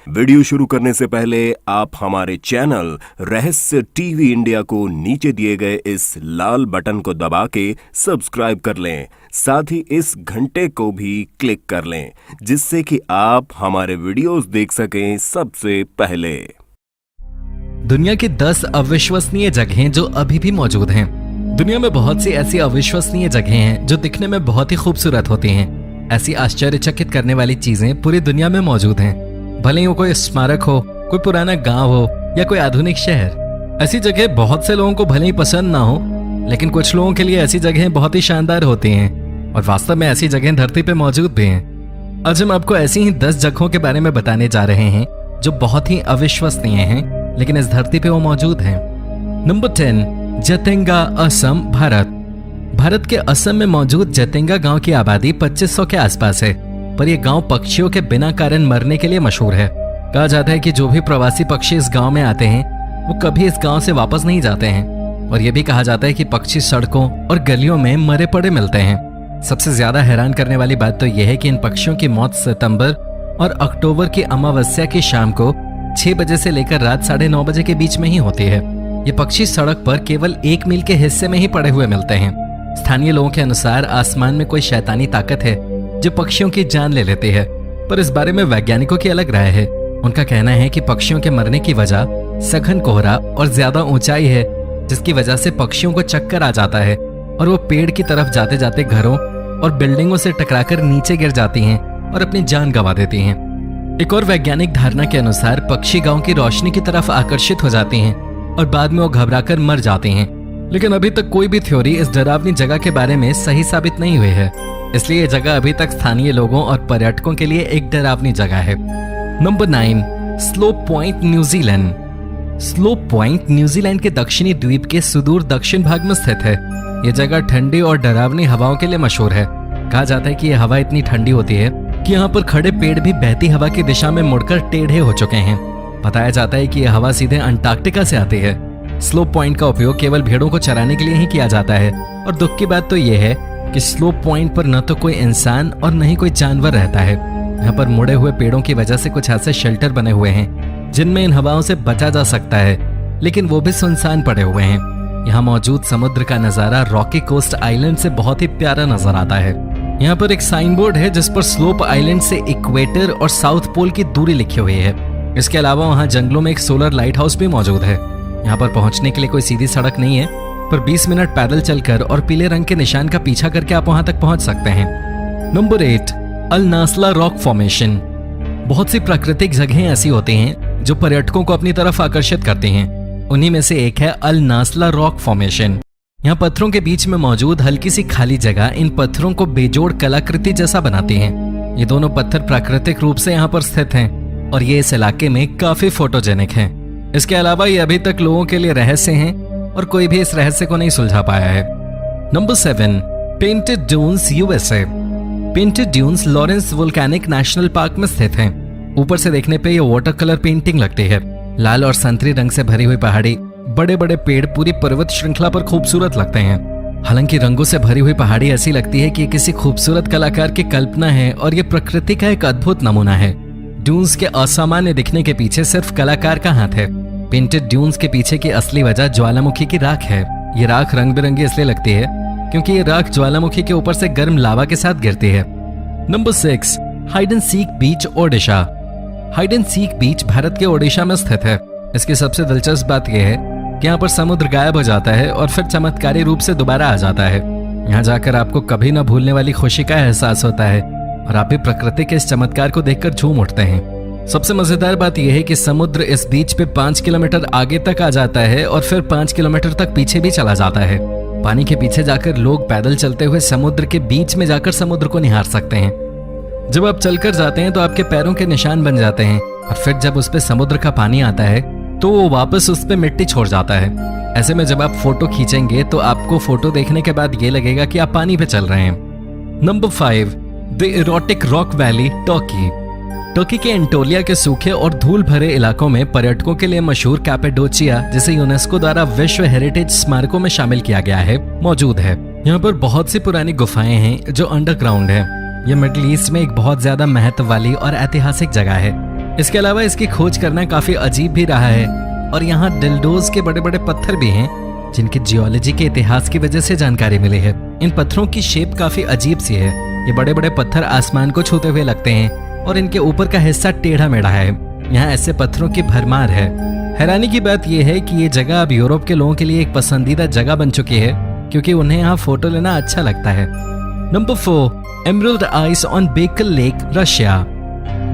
Video शुरू करने से पहले आप हमारे चैनल रहस्य टीवी इंडिया को नीचे दिए गए इस लाल बटन को दबा के सब्सक्राइब कर लें। साथ ही इस घंटे को भी क्लिक कर लें, जिससे कि आप हमारे वीडियोस देख सकें सबसे पहले। दुनिया की 10 अविश्वसनीय जगहें जो अभी भी मौजूद हैं। दुनिया में बहुत सी ऐसी अविश्वसनीय जगहें हैं जो दिखने में बहुत ही खूबसूरत होती हैं। ऐसी आश्चर्यचकित करने वाली चीजें पूरी दुनिया में मौजूद हैं। भले ही वो कोई स्मारक हो, कोई पुराना गांव हो या कोई आधुनिक शहर। ऐसी जगह बहुत से लोगों को भले ही पसंद ना हो, लेकिन कुछ लोगों के लिए ऐसी जगहें बहुत ही शानदार होती हैं और वास्तव में ऐसी जगहें धरती पे मौजूद भी हैं। आज हम आपको ऐसी ही 10 जगहों के बारे में बताने जा रहे हैं जो बहुत ही अविश्वसनीय हैं, लेकिन इस धरती पे वो मौजूद हैं। नंबर 10, जतेंगा, असम, भारत। भारत के असम में मौजूद जतेंगा गांव की आबादी 2500 के आसपास है, पर यह गांव पक्षियों के बिना कारण मरने के लिए मशहूर है। कहा जाता है कि जो भी प्रवासी पक्षी इस गांव में आते हैं वो कभी इस गांव से वापस नहीं जाते हैं, और यह भी कहा जाता है कि पक्षी सड़कों और गलियों में मरे पड़े मिलते हैं। सबसे ज्यादा हैरान करने वाली बात तो यह है कि इन पक्षियों की मौत सितंबर और अक्टूबर की अमावस्या की शाम को 6 बजे से लेकर रात 9:30 बजे के बीच में ही होती है। ये पक्षी सड़क पर केवल 1 मील के हिस्से में ही पड़े हुए मिलते हैं। स्थानीय लोगों के अनुसार आसमान में कोई शैतानी ताकत है जो पक्षियों की जान ले लेती है, पर इस बारे में वैज्ञानिकों की अलग राय है। उनका कहना है कि पक्षियों के मरने की वजह सघन कोहरा और ज्यादा ऊंचाई है, जिसकी वजह से पक्षियों को चक्कर आ जाता है और वो पेड़ की तरफ जाते जाते घरों और बिल्डिंगों से टकराकर नीचे गिर जाती हैं और अपनी जान गंवा देती हैं। एक और वैज्ञानिक धारणा के अनुसार पक्षी गांव की रोशनी की तरफ आकर्षित हो जाती हैं और बाद में वो घबराकर मर जाती हैं, लेकिन अभी तक कोई भी थ्योरी इस डरावनी जगह के बारे में सही साबित नहीं हुई है। इसलिए यह जगह अभी तक स्थानीय लोगों और पर्यटकों के लिए एक डरावनी जगह है। Number 9, slope point, New Zealand. Slope point New Zealand के दक्षिणी द्वीप के सुदूर दक्षिण भाग में स्थित है। यह जगह ठंडी और डरावनी हवाओं के लिए मशहूर है। कहा जाता है कि यह हवा इतनी ठंडी होती है कि यहाँ पर खड़े पेड़ भी बहती हवा की दिशा में मुड़कर टेढ़े हो चुके हैं। बताया जाता है कि यह हवा सीधे अंटार्कटिका से आती है। स्लोप पॉइंट का उपयोग केवल भेड़ों को चराने के लिए ही किया जाता है, और दुख की बात तो यह है कि स्लोप पॉइंट पर न तो कोई इंसान और न ही कोई जानवर रहता है। यहाँ पर मुड़े हुए पेड़ों की वजह से कुछ ऐसे शेल्टर बने हुए हैं जिनमें इन हवाओं से बचा जा सकता है, लेकिन वो भी सुनसान पड़े हुए हैं। यहाँ मौजूद समुद्र का नजारा रॉकी कोस्ट आइलैंड से बहुत ही प्यारा नजर आता है। यहाँ पर एक साइन बोर्ड है जिस पर स्लोप आइलैंड से इक्वेटर और साउथ पोल की दूरी लिखी हुई है। इसके अलावा वहाँ जंगलों में एक सोलर लाइट हाउस भी मौजूद है। यहाँ पर पहुंचने के लिए कोई सीधी सड़क नहीं है, पर 20 मिनट पैदल चलकर और पीले रंग के निशान का पीछा करके आप वहां तक पहुंच सकते हैं। नंबर 8, अल नास्ला रॉक फॉर्मेशन। बहुत सी प्राकृतिक जगहें ऐसी होती हैं जो पर्यटकों को अपनी तरफ आकर्षित करती हैं। उन्हीं में से एक है अल नास्ला रॉक फॉर्मेशन। यहाँ पत्थरों के बीच में मौजूद हल्की सी खाली जगह इन पत्थरों को बेजोड़ कलाकृति जैसा बनाती है। ये दोनों पत्थर प्राकृतिक रूप से यहाँ पर स्थित हैं और ये इस इलाके में काफी फोटोजेनिक हैं। इसके अलावा ये अभी तक लोगों के लिए रहस्य हैं और कोई भी इस रहस्य को नहीं सुलझा पाया है। Number 7, painted dunes, USA. Painted dunes Lawrence volcanic national park में स्थित हैं। ऊपर से देखने पे ये वाटर कलर पेंटिंग लगती है। लाल और संतरी रंग से भरी हुई पहाड़ी, बड़े बड़े पेड़ पूरी पर्वत श्रृंखला पर खूबसूरत लगते हैं। हालांकि रंगों से भरी हुई पहाड़ी ऐसी लगती है कि किसी खूबसूरत कलाकार की कल्पना है और ये प्रकृति का एक अद्भुत नमूना है। ड्यून्स के असामान्य दिखने के पीछे सिर्फ कलाकार का हाथ है। पेंटेड ड्यून्स के पीछे की असली वजह ज्वालामुखी की राख है। ये राख रंग बिरंगी इसलिए लगती है क्योंकि ये राख ज्वालामुखी के ऊपर से गर्म लावा के साथ गिरती है। Number 6, hide and seek beach, Odisha. Hide and seek beach Bharat के ओडिशा में स्थित है। इसकी सबसे दिलचस्प बात यह है कि यहाँ पर समुद्र गायब हो जाता है और फिर चमत्कारी रूप से दोबारा आ जाता है। यहाँ जाकर आपको कभी न भूलने वाली खुशी का एहसास होता है और आप भी प्रकृति के इस चमत्कार को देखकर झूम उठते हैं। सबसे मजेदार बात यह है कि समुद्र इस बीच पे 5 किलोमीटर आगे तक आ जाता है और फिर 5 किलोमीटर तक पीछे भी चला जाता है। पानी के पीछे जाकर लोग पैदल चलते हुए समुद्र के बीच में जाकर समुद्र को निहार सकते हैं। जब आप चलकर जाते हैं तो आपके पैरों के निशान बन जाते हैं, और फिर जब उस पे समुद्र का पानी आता है तो वो वापस उस पे मिट्टी छोड़ जाता है। ऐसे में जब आप फोटो खींचेंगे तो आपको फोटो देखने के बाद ये लगेगा कि आप पानी पे चल रहे हैं। Number 5, the erotic rock valley, Turkey. Turkey के एंटोलिया के सूखे और धूल भरे इलाकों में पर्यटकों के लिए मशहूर कैपेडोचिया, जिसे यूनेस्को द्वारा विश्व हेरिटेज स्मारकों में शामिल किया गया है, मौजूद है। यहाँ पर बहुत सी पुरानी गुफाएं हैं जो अंडरग्राउंड है। यह मिडिल ईस्ट में एक बहुत ज्यादा महत्व वाली और ऐतिहासिक जगह है। इसके अलावा इसकी खोज करना काफी अजीब भी रहा है और यहाँ डिल्डोज के बड़े बड़े पत्थर भी हैं जिनकी जियोलॉजी के इतिहास की वजह से जानकारी मिली है। इन पत्थरों की शेप काफी अजीब सी है। ये बड़े बड़े पत्थर आसमान को छूते हुए लगते हैं और इनके ऊपर का हिस्सा टेढ़ा मेढ़ा है। यहाँ ऐसे पत्थरों की भरमार है। हैरानी की बात यह है कि ये जगह अब यूरोप के लोगों के लिए एक पसंदीदा जगह बन चुकी है क्योंकि उन्हें यहाँ फोटो लेना अच्छा लगता है। नंबर 4, एमरल्ड आइस ऑन बेकल लेक, रशिया।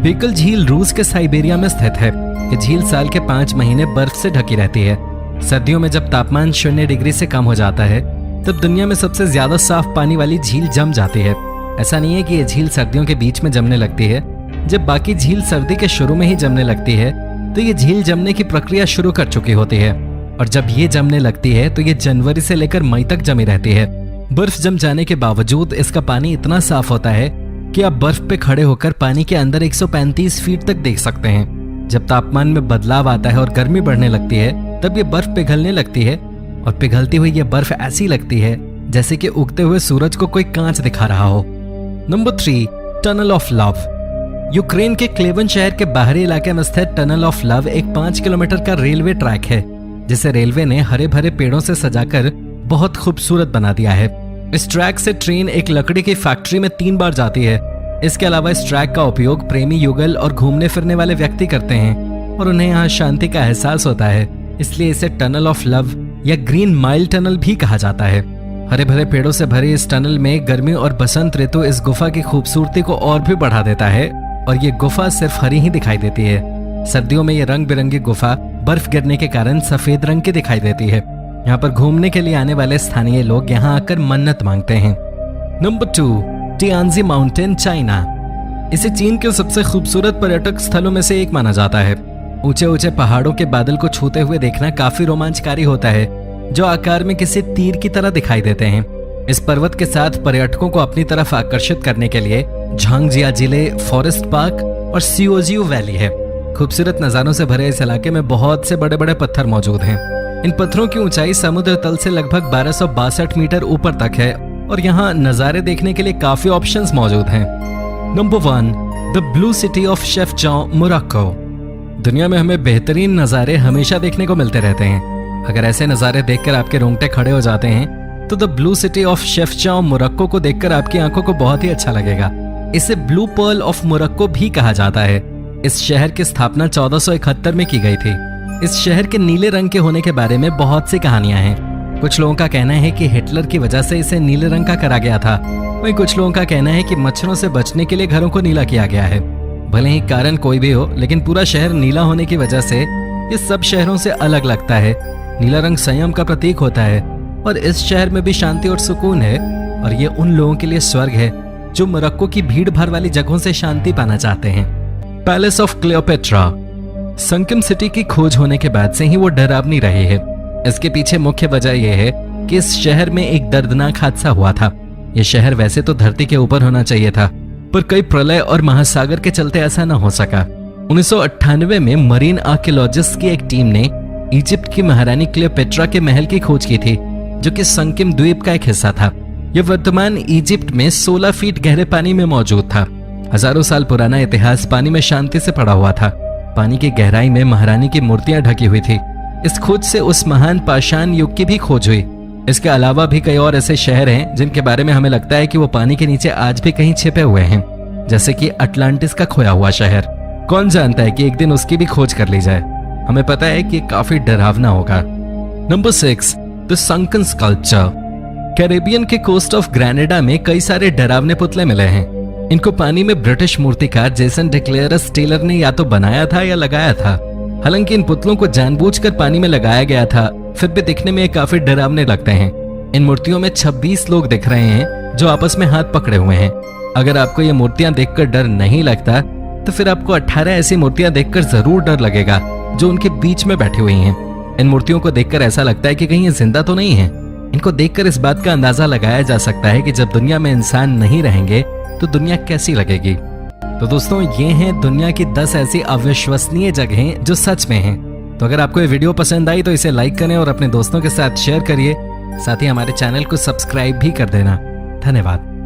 बेकल झील रूस के साइबेरिया में स्थित है। ये झील साल के 5 महीने बर्फ से ढकी रहती है। सर्दियों में जब तापमान 0 डिग्री से कम हो जाता है तब दुनिया में सबसे ज्यादा साफ पानी वाली झील जम जाती है। ऐसा नहीं है कि ये झील सर्दियों के बीच में जमने लगती है। जब बाकी झील सर्दी के शुरू में ही जमने लगती है तो ये झील जमने की प्रक्रिया शुरू कर चुकी होती है और जब ये जमने लगती है तो ये जनवरी से लेकर मई तक जमी रहती है। बर्फ जम जाने के बावजूद इसका पानी इतना साफ होता है कि आप बर्फ पे खड़े होकर पानी के अंदर 135 फीट तक देख सकते हैं। जब तापमान में बदलाव आता है और गर्मी बढ़ने लगती है तब ये बर्फ पिघलने लगती है और पिघलती हुई ये बर्फ ऐसी लगती है जैसे कि उगते हुए सूरज को कोई कांच दिखा रहा हो। Number 3, tunnel of love. Ukraine के क्लेवन शहर के बाहरी इलाके में स्थित टनल ऑफ लव एक 5 किलोमीटर का रेलवे ट्रैक है जिसे रेलवे ने हरे भरे पेड़ों से सजाकर बहुत खूबसूरत बना दिया है। इस ट्रैक से ट्रेन एक लकड़ी की फैक्ट्री में 3 बार जाती है। इसके अलावा इस ट्रैक का उपयोग प्रेमी युगल और घूमने फिरने वाले व्यक्ति करते हैं और उन्हें यहाँ शांति का एहसास होता है, इसलिए इसे टनल ऑफ लव या ग्रीन माइल टनल भी कहा जाता है। हरे भरे पेड़ों से भरे इस टनल में गर्मी और बसंत ऋतु इस गुफा की खूबसूरती को और भी बढ़ा देता है और ये गुफा सिर्फ हरी ही दिखाई देती है। सर्दियों में ये रंग बिरंगी गुफा बर्फ गिरने के कारण सफेद रंग की दिखाई देती है। यहाँ पर घूमने के लिए आने वाले स्थानीय लोग यहाँ आकर मन्नत मांगते हैं। Number 2, Tianzi mountain, China. इसे चीन के सबसे खूबसूरत पर्यटक स्थलों में से एक माना जाता है। ऊंचे ऊंचे पहाड़ों के बादल को छूते हुए देखना काफी रोमांचकारी होता है जो आकार में किसी तीर की तरह दिखाई देते हैं। इस पर्वत के साथ पर्यटकों को अपनी तरफ आकर्षित करने के लिए झांगजियाजिले फॉरेस्ट पार्क और सियोजियो वैली है। खूबसूरत नजारों से भरे इस इलाके में बहुत से बड़े बड़े पत्थर मौजूद हैं। इन पत्थरों की ऊंचाई समुद्र तल से लगभग 1262 मीटर ऊपर तक है और यहाँ नजारे देखने के लिए काफी ऑप्शंस मौजूद हैं। Number 1, the blue city of Chefchaouen, Morocco. दुनिया में हमें बेहतरीन नजारे हमेशा देखने को मिलते रहते हैं। अगर ऐसे नजारे देखकर आपके रोंगटे खड़े हो जाते हैं तो the blue city of Chefchaouen, Morocco को देखकर आपकी आंखों को बहुत ही अच्छा लगेगा। इसे ब्लू पर्ल ऑफ मोरक्को भी कहा जाता है। इस शहर की स्थापना 1471 में की गई थी। इस शहर के नीले रंग के होने के बारे में बहुत सी कहानियां हैं। कुछ लोगों का कहना है कि हिटलर की वजह से इसे नीले रंग का करा गया था। वहीं कुछ लोगों का कहना है कि मच्छरों से बचने के लिए घरों को नीला किया गया है। भले ही कारण कोई भी हो, लेकिन पूरा शहर नीला होने की वजह से ये सब शहरों से अलग लगता है। नीला रंग संयम का प्रतीक होता है और इस शहर में भी शांति और सुकून है और ये उन लोगों के लिए स्वर्ग है जो मोरक्को की भीड़ भाड़ वाली जगहों से शांति पाना चाहते हैं। Palace of Cleopatra. Sunken city की खोज होने के बाद से ही वो डरावनी रही है। इसके पीछे मुख्य वजह यह है कि इस शहर में एक दर्दनाक हादसा हुआ था। यह शहर वैसे तो धरती के ऊपर होना चाहिए था, पर कई प्रलय और महासागर के चलते ऐसा न हो सका। 1998 में मरीन आर्कियोलॉजिस्ट की एक टीम ने इजिप्ट की महारानी क्लियोपेट्रा के महल की खोज की थी, जो कि संकिम द्वीप का एक हिस्सा था। यह वर्तमान इजिप्ट में 16 फीट गहरे पानी में मौजूद था। हजारों साल पुराना इतिहास पानी में शांति से पड़ा हुआ था। पानी की गहराई में महारानी की मूर्तियां ढकी हुई थी। इस खोज से उस महान पाषाण युग की भी खोज हुई। इसके अलावा भी कई और ऐसे शहर हैं जिनके बारे में हमें लगता है कि वो पानी के नीचे आज भी कहीं छिपे हुए हैं, जैसे कि अटलांटिस का खोया हुआ शहर। कौन जानता है कि एक दिन उसकी भी खोज कर ली जाए। हमें पता है कि काफी डरावना होगा। Number 6, the sunken sculpture. Caribbean के कोस्ट ऑफ ग्रेनेडा में कई सारे डरावने पुतले मिले हैं। इनको पानी में ब्रिटिश मूर्तिकार जेसन डिक्लेयरस टेलर ने या तो बनाया था या लगाया था। हालांकि इन पुतलों को जानबूझकर पानी में लगाया गया था, फिर भी दिखने में ये काफी डरावने लगते हैं। इन मूर्तियों में 26 लोग दिख रहे हैं जो आपस में हाथ पकड़े हुए हैं। अगर आपको ये मूर्तियां देखकर डर नहीं लगता तो फिर आपको 18 ऐसी मूर्तियां देखकर जरूर डर लगेगा जो उनके बीच में बैठी हुई हैं। इन मूर्तियों को देखकर ऐसा लगता है कि कहीं ये जिंदा तो नहीं है। इनको देखकर इस बात का अंदाजा लगाया जा सकता है कि जब दुनिया में इंसान नहीं रहेंगे तो दुनिया कैसी लगेगी। तो दोस्तों, ये हैं दुनिया की 10 ऐसी अविश्वसनीय जगहें जो सच में हैं। तो अगर आपको ये वीडियो पसंद आई तो इसे लाइक करें और अपने दोस्तों के साथ शेयर करिए। साथ ही हमारे चैनल को सब्सक्राइब भी कर देना। धन्यवाद।